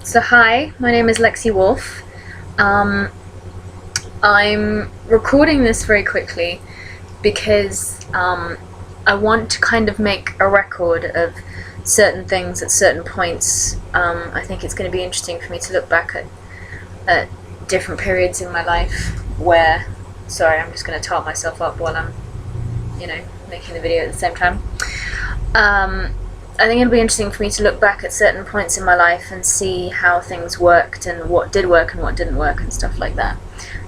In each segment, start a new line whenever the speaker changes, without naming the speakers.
So hi, my name is Lexi Wolf. Um, I'm recording this very quickly because I want to kind of make a record of certain things at certain points. I think it's going to be interesting for me to look back at different periods in my life where, sorry, I'm just going to tart myself up while I'm, making the video at the same time. I think it'll be interesting for me to look back at certain points in my life and see how things worked and what did work and what didn't work and stuff like that.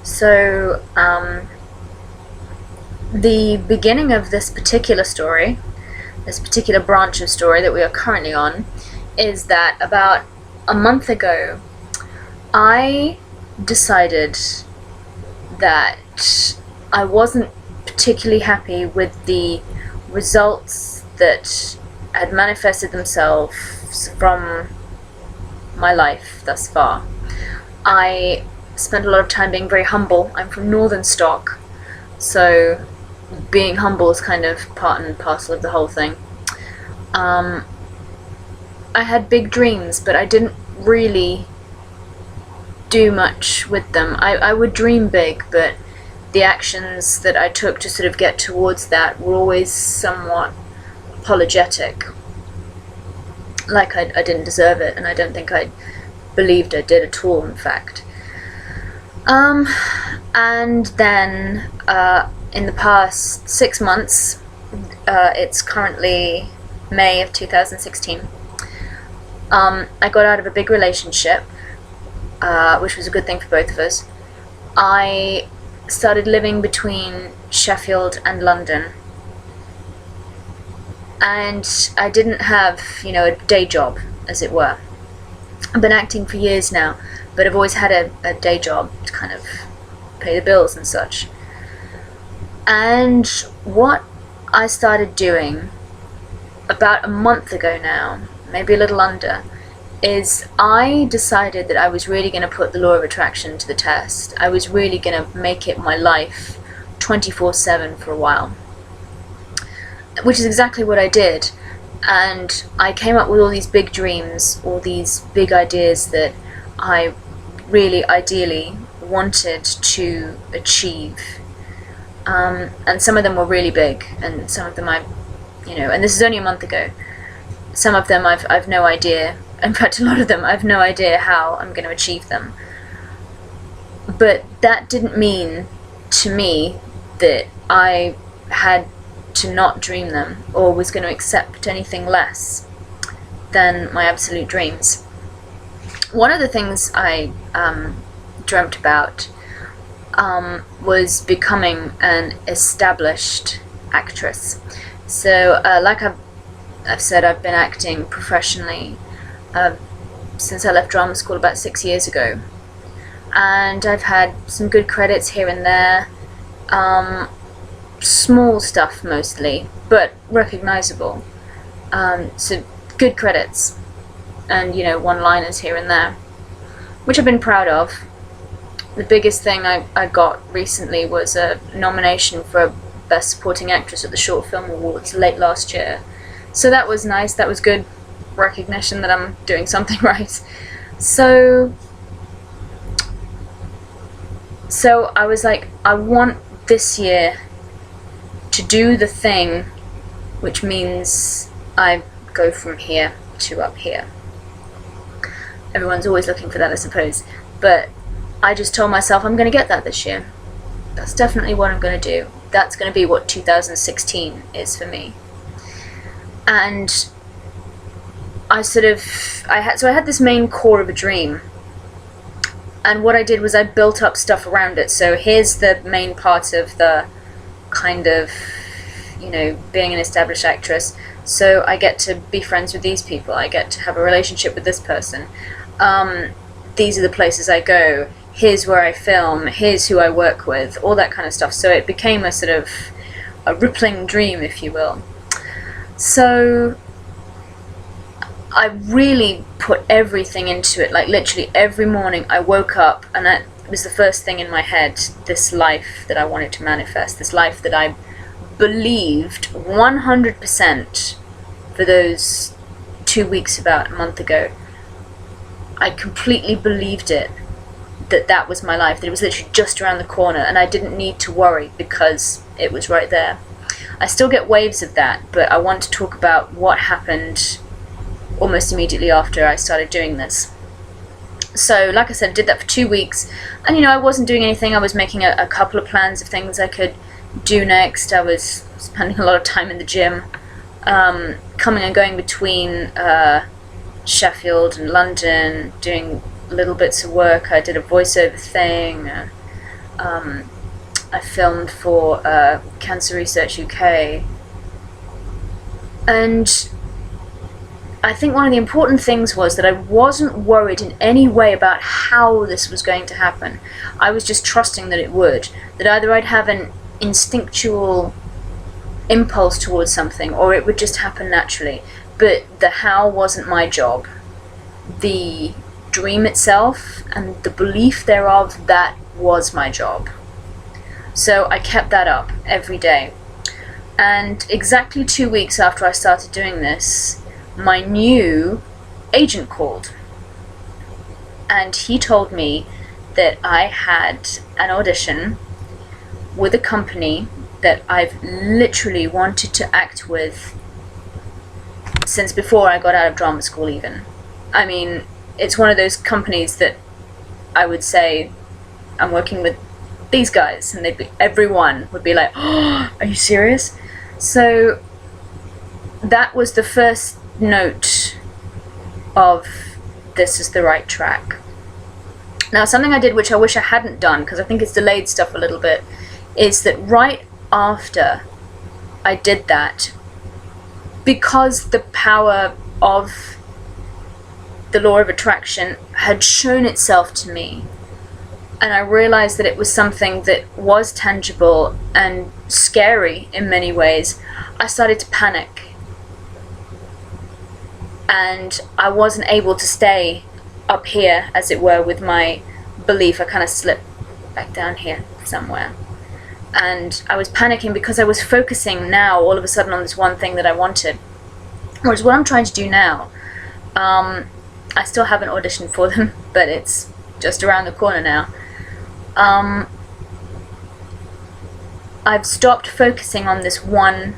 So, the beginning of this particular story, this particular branch of story that we are currently on, is that about a month ago, I decided that I wasn't particularly happy with the results that had manifested themselves from my life thus far. I spent a lot of time being very humble. I'm from northern stock, so being humble is kind of part and parcel of the whole thing. I had big dreams, but I didn't really do much with them. I would dream big, but the actions that I took to sort of get towards that were always somewhat apologetic, like I didn't deserve it, and I don't think I believed I did at all, in fact. And then in the past 6 months, it's currently May of 2016, I got out of a big relationship, which was a good thing for both of us. I started living between Sheffield and London, and I didn't have, a day job, as it were. I've been acting for years now, but I've always had a day job to kind of pay the bills and such. And what I started doing about a month ago now, maybe a little under, is I decided that I was really going to put the law of attraction to the test. I was really going to make it my life 24/7 for a while. Which is exactly what I did, and I came up with all these big dreams, all these big ideas that I really ideally wanted to achieve, and some of them were really big, and some of them and this is only a month ago. Some of them I've no idea, in fact a lot of them I've no idea how I'm going to achieve them. But that didn't mean to me that I had to not dream them, or was going to accept anything less than my absolute dreams. One of the things I dreamt about was becoming an established actress. So, like I've said, I've been acting professionally since I left drama school about 6 years ago, and I've had some good credits here and there. Small stuff mostly, but recognizable. So good credits, and one-liners here and there, which I've been proud of. The biggest thing I got recently was a nomination for Best Supporting Actress at the Short Film Awards late last year. So that was nice, that was good recognition that I'm doing something right. So I was like, I want this year to do the thing which means I go from here to up here. Everyone's always looking for that, I suppose, but I just told myself I'm going to get that this year. That's definitely what I'm going to do. That's going to be what 2016 is for me. And I had this main core of a dream, and what I did was I built up stuff around it. So here's the main part of the kind of, being an established actress. So I get to be friends with these people, I get to have a relationship with this person. These are the places I go, here's where I film, here's who I work with, all that kind of stuff. So it became a sort of a rippling dream, if you will. So I really put everything into it. Like literally every morning I woke up and that was the first thing in my head, this life that I wanted to manifest, this life that I believed 100% for those 2 weeks about a month ago I completely believed it, that that was my life, that it was literally just around the corner, and I didn't need to worry because it was right there. I still get waves of that, but I want to talk about what happened almost immediately after I started doing this. So, like I said, I did that for 2 weeks, and I wasn't doing anything. I was making a couple of plans of things I could do next. I was spending a lot of time in the gym, coming and going between Sheffield and London, doing little bits of work. I did a voiceover thing. I filmed for Cancer Research UK, and I think one of the important things was that I wasn't worried in any way about how this was going to happen. I was just trusting that it would, that either I'd have an instinctual impulse towards something, or it would just happen naturally. But the how wasn't my job. The dream itself and the belief thereof, that was my job. So I kept that up every day. And exactly 2 weeks after I started doing this, my new agent called. And he told me that I had an audition with a company that I've literally wanted to act with since before I got out of drama school even. I mean, it's one of those companies that I would say, I'm working with these guys, and everyone would be like, oh, are you serious? So that was the first note of this is the right track. Now, something I did which I wish I hadn't done, because I think it's delayed stuff a little bit, is that right after I did that, because the power of the law of attraction had shown itself to me, and I realized that it was something that was tangible and scary in many ways, I started to panic. And I wasn't able to stay up here, as it were, with my belief. I kind of slipped back down here somewhere. And I was panicking because I was focusing now all of a sudden on this one thing that I wanted. Whereas what I'm trying to do now, I still haven't auditioned for them, but it's just around the corner now. I've stopped focusing on this one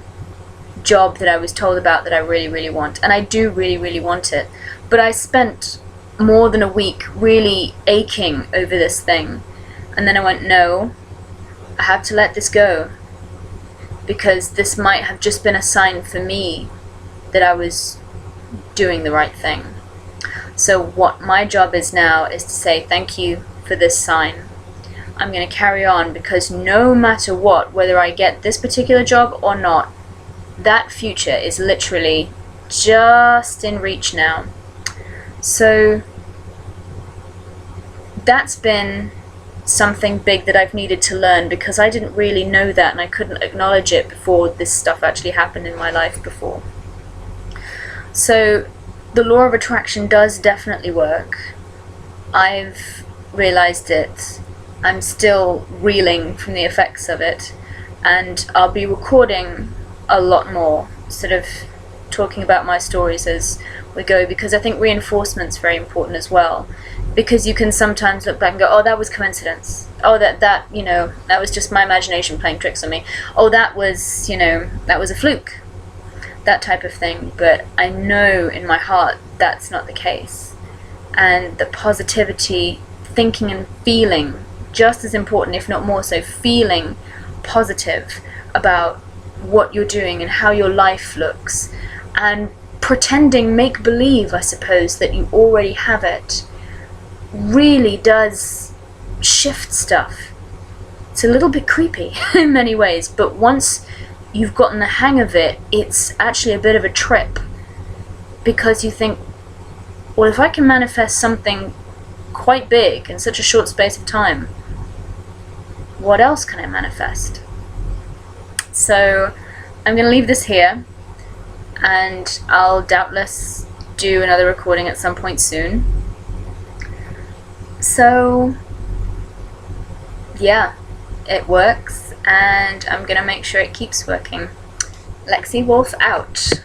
job that I was told about that I really, really want. And I do really, really want it. But I spent more than a week really aching over this thing. And then I went, no, I have to let this go. Because this might have just been a sign for me that I was doing the right thing. So what my job is now is to say thank you for this sign. I'm going to carry on, because no matter what, whether I get this particular job or not, that future is literally just in reach now. So that's been something big that I've needed to learn, because I didn't really know that, and I couldn't acknowledge it before this stuff actually happened in my life before. So the law of attraction does definitely work. I've realized it. I'm still reeling from the effects of it, and I'll be recording a lot more, sort of talking about my stories as we go, because I think reinforcement's very important as well, because you can sometimes look back and go, oh, that was coincidence, oh, that that was just my imagination playing tricks on me, oh, that was a fluke, that type of thing. But I know in my heart that's not the case, and the positivity, thinking and feeling, just as important, if not more so, feeling positive about what you're doing and how your life looks, and pretending make-believe, I suppose, that you already have it, really does shift stuff. It's a little bit creepy in many ways, but once you've gotten the hang of it, it's actually a bit of a trip, because you think, well, if I can manifest something quite big in such a short space of time, what else can I manifest? So I'm going to leave this here, and I'll doubtless do another recording at some point soon. So yeah, it works, and I'm going to make sure it keeps working. Lexi Wolf out.